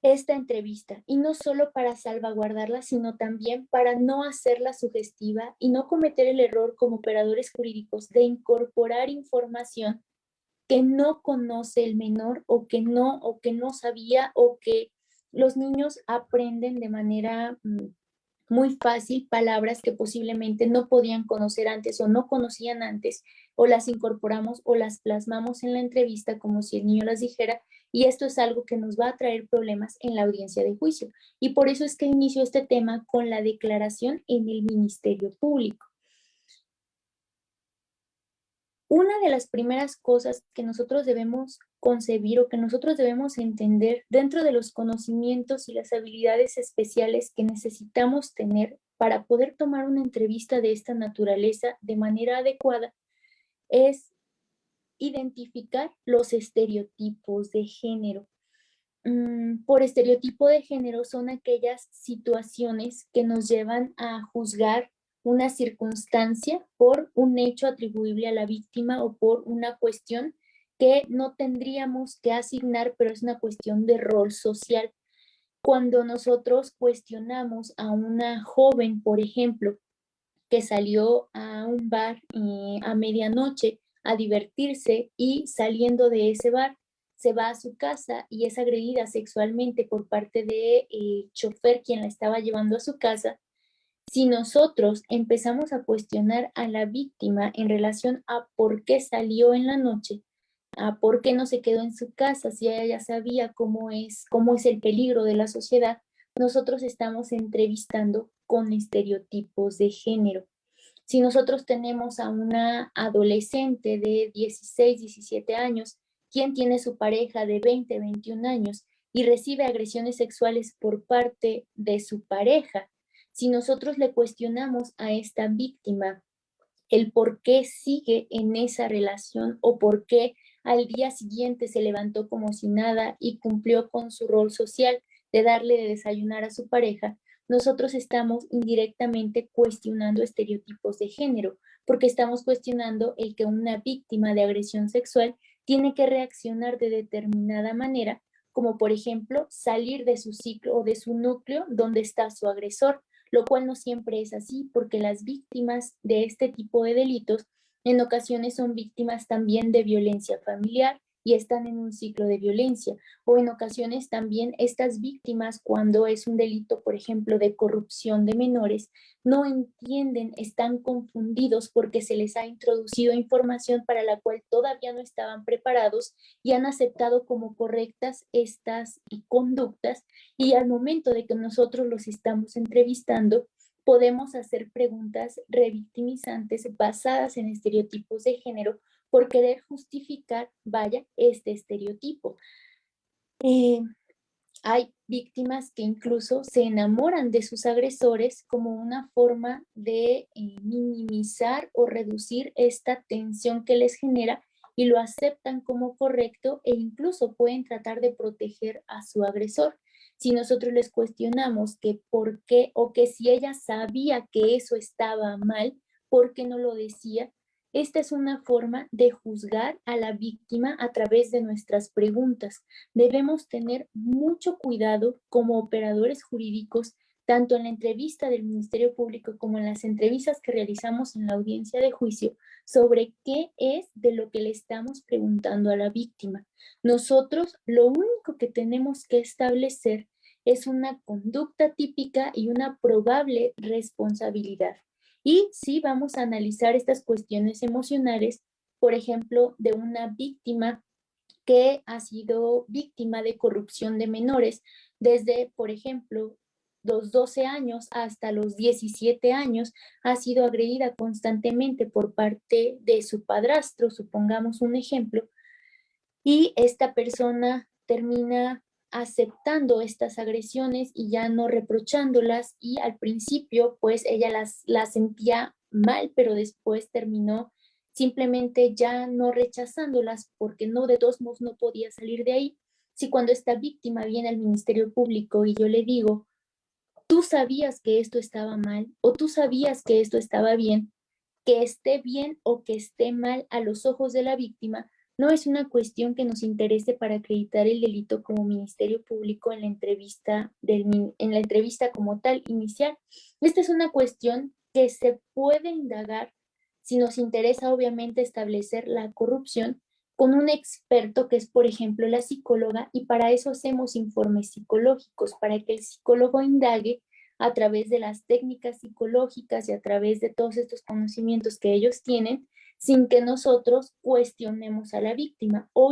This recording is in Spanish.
esta entrevista, y no solo para salvaguardarla, sino también para no hacerla sugestiva y no cometer el error como operadores jurídicos de incorporar información que no conoce el menor o que no sabía o que los niños aprenden de manera muy fácil palabras que posiblemente no podían conocer antes o no conocían antes, o las incorporamos o las plasmamos en la entrevista como si el niño las dijera, y esto es algo que nos va a traer problemas en la audiencia de juicio. Y por eso es que inicio este tema con la declaración en el Ministerio Público. Una de las primeras cosas que nosotros debemos concebir o que nosotros debemos entender dentro de los conocimientos y las habilidades especiales que necesitamos tener para poder tomar una entrevista de esta naturaleza de manera adecuada es identificar los estereotipos de género. Por estereotipo de género son aquellas situaciones que nos llevan a juzgar una circunstancia por un hecho atribuible a la víctima o por una cuestión que no tendríamos que asignar, pero es una cuestión de rol social. Cuando nosotros cuestionamos a una joven, por ejemplo, que salió a un bar a medianoche a divertirse y saliendo de ese bar se va a su casa y es agredida sexualmente por parte de chofer quien la estaba llevando a su casa. Si nosotros empezamos a cuestionar a la víctima en relación a por qué salió en la noche, a por qué no se quedó en su casa, si ella ya sabía cómo es el peligro de la sociedad, nosotros estamos entrevistando con estereotipos de género. Si nosotros tenemos a una adolescente de 16, 17 años, quien tiene su pareja de 20, 21 años y recibe agresiones sexuales por parte de su pareja, si nosotros le cuestionamos a esta víctima el por qué sigue en esa relación o por qué al día siguiente se levantó como si nada y cumplió con su rol social de darle de desayunar a su pareja, nosotros estamos indirectamente cuestionando estereotipos de género, porque estamos cuestionando el que una víctima de agresión sexual tiene que reaccionar de determinada manera, como por ejemplo salir de su ciclo o de su núcleo donde está su agresor, lo cual no siempre es así, porque las víctimas de este tipo de delitos en ocasiones son víctimas también de violencia familiar y están en un ciclo de violencia, o en ocasiones también estas víctimas, cuando es un delito, por ejemplo, de corrupción de menores, no entienden, están confundidos porque se les ha introducido información para la cual todavía no estaban preparados y han aceptado como correctas estas conductas, y al momento de que nosotros los estamos entrevistando, podemos hacer preguntas revictimizantes basadas en estereotipos de género por querer justificar, vaya, este estereotipo. Eh, Hay víctimas que incluso se enamoran de sus agresores como una forma de minimizar o reducir esta tensión que les genera y lo aceptan como correcto e incluso pueden tratar de proteger a su agresor. Si nosotros les cuestionamos que por qué o que si ella sabía que eso estaba mal, ¿por qué no lo decía? Esta es una forma de juzgar a la víctima a través de nuestras preguntas. Debemos tener mucho cuidado como operadores jurídicos, tanto en la entrevista del Ministerio Público como en las entrevistas que realizamos en la audiencia de juicio, sobre qué es de lo que le estamos preguntando a la víctima. Nosotros lo único que tenemos que establecer es una conducta típica y una probable responsabilidad. Y sí vamos a analizar estas cuestiones emocionales, por ejemplo, de una víctima que ha sido víctima de corrupción de menores desde, por ejemplo, los 12 años hasta los 17 años, ha sido agredida constantemente por parte de su padrastro, supongamos un ejemplo, y esta persona termina aceptando estas agresiones y ya no reprochándolas, y al principio pues ella las sentía mal, pero después terminó simplemente ya no rechazándolas porque no, de todos modos no podía salir de ahí. Si cuando esta víctima viene al Ministerio Público y yo le digo, tú sabías que esto estaba mal o tú sabías que esto estaba bien, que esté bien o que esté mal a los ojos de la víctima, No es una cuestión que nos interese para acreditar el delito como Ministerio Público en la entrevista, en la entrevista como tal inicial. Esta es una cuestión que se puede indagar si nos interesa obviamente establecer la corrupción con un experto que es, por ejemplo, la psicóloga, y para eso hacemos informes psicológicos, para que el psicólogo indague a través de las técnicas psicológicas y a través de todos estos conocimientos que ellos tienen, sin que nosotros cuestionemos a la víctima. Hoy